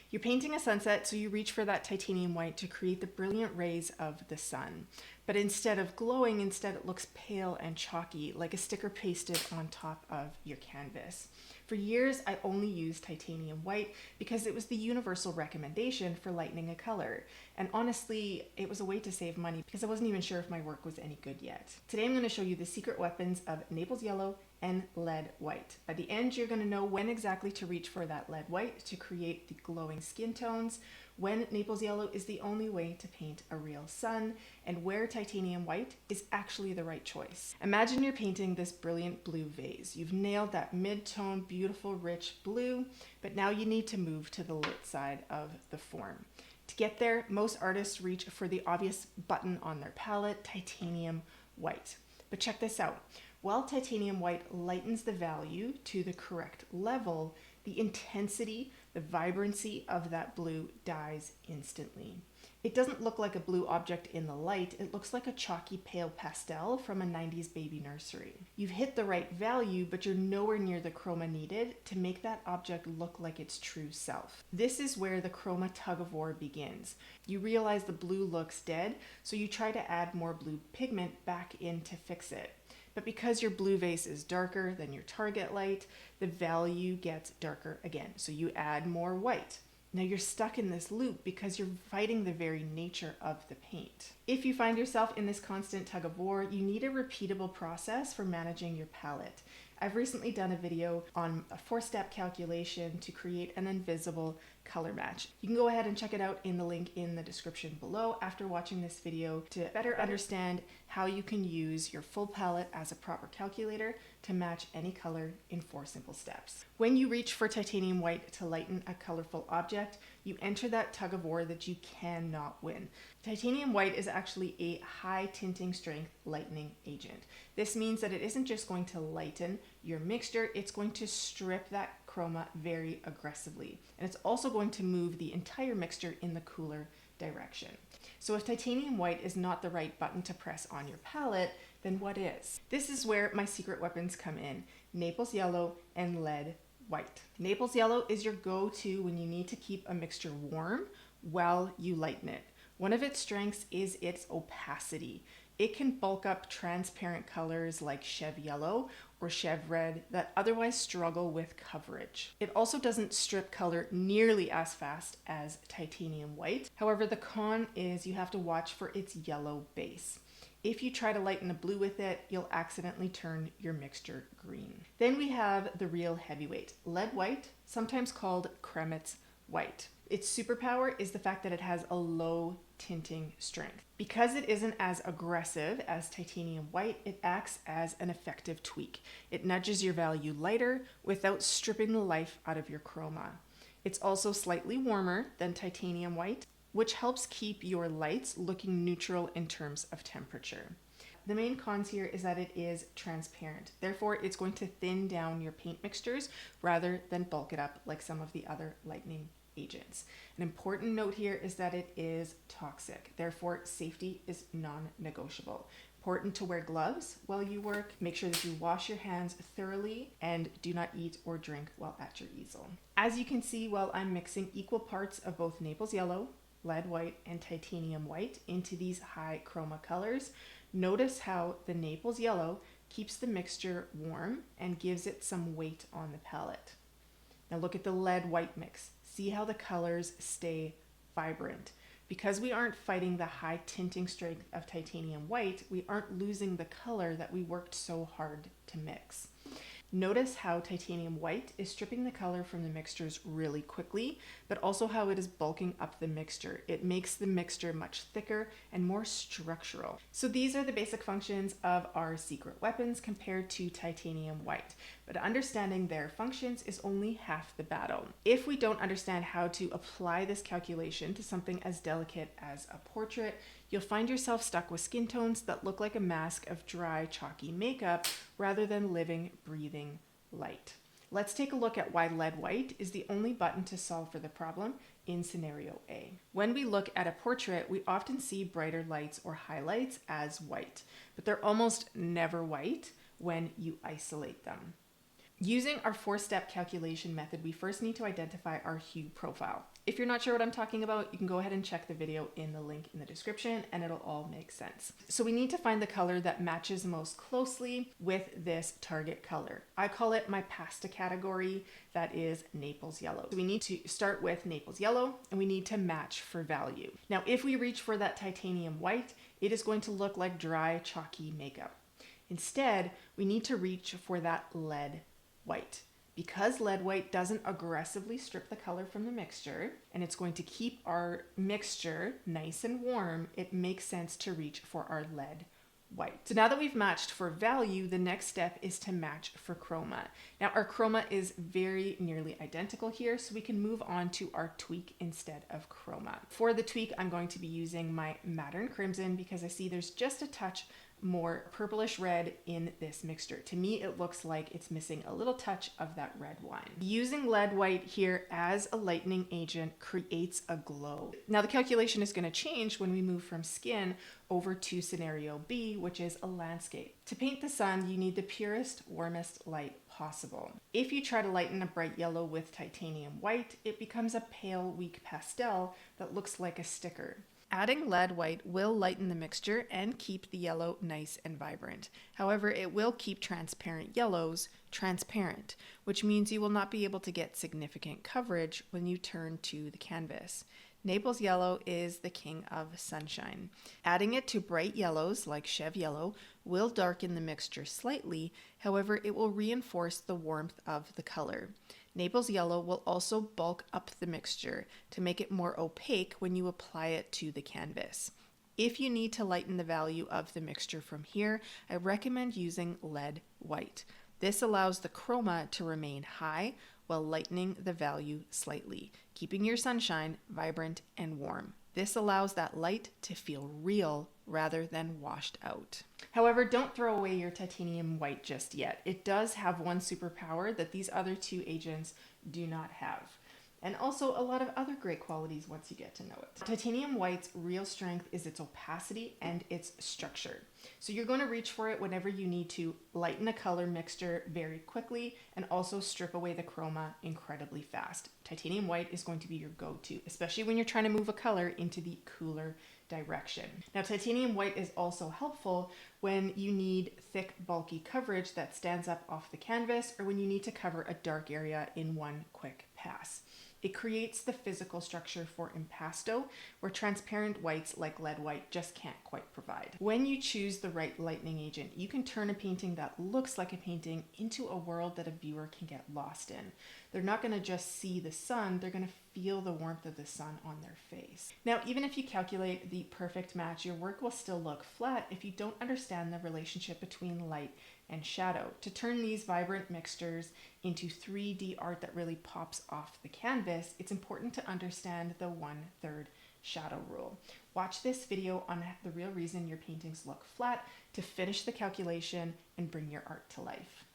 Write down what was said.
You're painting a sunset, so you reach for that titanium white to create the brilliant rays of the sun. But instead of glowing, it looks pale and chalky, like a sticker pasted on top of your canvas. For years, I only used titanium white because it was the universal recommendation for lightening a color. And honestly, it was a way to save money because I wasn't even sure if my work was any good yet. Today, I'm going to show you the secret weapons of Naples Yellow and lead white. By the end, you're going to know when exactly to reach for that lead white to create the glowing skin tones, when Naples Yellow is the only way to paint a real sun, and where titanium white is actually the right choice. Imagine you're painting this brilliant blue vase. You've nailed that mid-tone, beautiful, rich blue, but now you need to move to the lit side of the form. To get there, most artists reach for the obvious button on their palette, titanium white. But check this out. While titanium white lightens the value to the correct level, the intensity, the vibrancy of that blue dies instantly. It doesn't look like a blue object in the light, it looks like a chalky pale pastel from a 90s baby nursery. You've hit the right value, but you're nowhere near the chroma needed to make that object look like its true self. This is where the Chroma Tug-of-War begins. You realize the blue looks dead, so you try to add more blue pigment back in to fix it. But because your blue vase is darker than your target light, the value gets darker again. So you add more white. Now you're stuck in this loop because you're fighting the very nature of the paint. If you find yourself in this constant tug of war, you need a repeatable process for managing your palette. I've recently done a video on a 4-step calculation to create an invisible color match. You can go ahead and check it out in the link in the description below after watching this video to better understand how you can use your full palette as a proper calculator to match any color in 4 simple steps. When you reach for titanium white to lighten a colorful object, you enter that tug of war that you cannot win. Titanium white is actually a high tinting strength lightening agent. This means that it isn't just going to lighten your mixture, it's going to strip that chroma very aggressively. And it's also going to move the entire mixture in the cooler direction. So if titanium white is not the right button to press on your palette, then what is? This is where my secret weapons come in: Naples Yellow and lead white. Naples Yellow is your go-to when you need to keep a mixture warm while you lighten it. One of its strengths is its opacity. It can bulk up transparent colors like Chev Yellow or Chev Red that otherwise struggle with coverage. It also doesn't strip color nearly as fast as titanium white. However, the con is you have to watch for its yellow base. If you try to lighten a blue with it, you'll accidentally turn your mixture green. Then we have the real heavyweight, lead white, sometimes called Cremnitz White. Its superpower is the fact that it has a low tinting strength. Because it isn't as aggressive as titanium white, it acts as an effective tweak. It nudges your value lighter without stripping the life out of your chroma. It's also slightly warmer than titanium white, which helps keep your lights looking neutral in terms of temperature. The main cons here is that it is transparent. Therefore, it's going to thin down your paint mixtures rather than bulk it up like some of the other lightening agents. An important note here is that it is toxic. Therefore, safety is non-negotiable. Important to wear gloves while you work. Make sure that you wash your hands thoroughly and do not eat or drink while at your easel. As you can see, while I'm mixing equal parts of both Naples Yellow, lead white, and titanium white into these high chroma colors, notice how the Naples Yellow keeps the mixture warm and gives it some weight on the palette. Now look at the lead white mix. See how the colors stay vibrant. Because we aren't fighting the high tinting strength of titanium white, we aren't losing the color that we worked so hard to mix. Notice how titanium white is stripping the color from the mixtures really quickly, but also how it is bulking up the mixture. It makes the mixture much thicker and more structural. So these are the basic functions of our secret weapons compared to titanium white. But understanding their functions is only half the battle. If we don't understand how to apply this calculation to something as delicate as a portrait, you'll find yourself stuck with skin tones that look like a mask of dry, chalky makeup rather than living, breathing light. Let's take a look at why lead white is the only button to solve for the problem in scenario A. When we look at a portrait, we often see brighter lights or highlights as white, but they're almost never white when you isolate them. Using our 4-step calculation method, we first need to identify our hue profile. If you're not sure what I'm talking about, you can go ahead and check the video in the link in the description and it'll all make sense. So we need to find the color that matches most closely with this target color. I call it my pasta category, that is Naples Yellow. So we need to start with Naples Yellow and we need to match for value. Now, if we reach for that titanium white, it is going to look like dry, chalky makeup. Instead, we need to reach for that lead white. Because lead white doesn't aggressively strip the color from the mixture, and it's going to keep our mixture nice and warm, it makes sense to reach for our lead white. So now that we've matched for value, the next step is to match for chroma. Now our chroma is very nearly identical here, so we can move on to our tweak instead of chroma. For the tweak, I'm going to be using my Mattern Crimson because I see there's just a touch more purplish red in this mixture. To me, it looks like it's missing a little touch of that red wine. Using lead white here as a lightening agent creates a glow. Now the calculation is going to change when we move from skin over to scenario B, which is a landscape. To paint the sun, you need the purest, warmest light possible. If you try to lighten a bright yellow with titanium white, it becomes a pale, weak pastel that looks like a sticker. Adding lead white will lighten the mixture and keep the yellow nice and vibrant. However, it will keep transparent yellows transparent, which means you will not be able to get significant coverage when you turn to the canvas. Naples Yellow is the king of sunshine. Adding it to bright yellows like Chev Yellow will darken the mixture slightly, however, it will reinforce the warmth of the color. Naples Yellow will also bulk up the mixture to make it more opaque when you apply it to the canvas. If you need to lighten the value of the mixture from here, I recommend using lead white. This allows the chroma to remain high while lightening the value slightly, keeping your sunshine vibrant and warm. This allows that light to feel real rather than washed out. However, don't throw away your titanium white just yet. It does have one superpower that these other two agents do not have. And also a lot of other great qualities once you get to know it. Titanium white's real strength is its opacity and its structure. So you're going to reach for it whenever you need to lighten a color mixture very quickly and also strip away the chroma incredibly fast. Titanium white is going to be your go-to, especially when you're trying to move a color into the cooler direction. Now, titanium white is also helpful when you need thick, bulky coverage that stands up off the canvas or when you need to cover a dark area in one quick pass. It creates the physical structure for impasto, where transparent whites like lead white just can't quite provide. When you choose the right lightening agent, you can turn a painting that looks like a painting into a world that a viewer can get lost in. They're not going to just see the sun, they're going to feel the warmth of the sun on their face. Now, even if you calculate the perfect match, your work will still look flat if you don't understand the relationship between light and shadow. To turn these vibrant mixtures into 3D art that really pops off the canvas, it's important to understand the 1/3 shadow rule. Watch this video on the real reason your paintings look flat to finish the calculation and bring your art to life.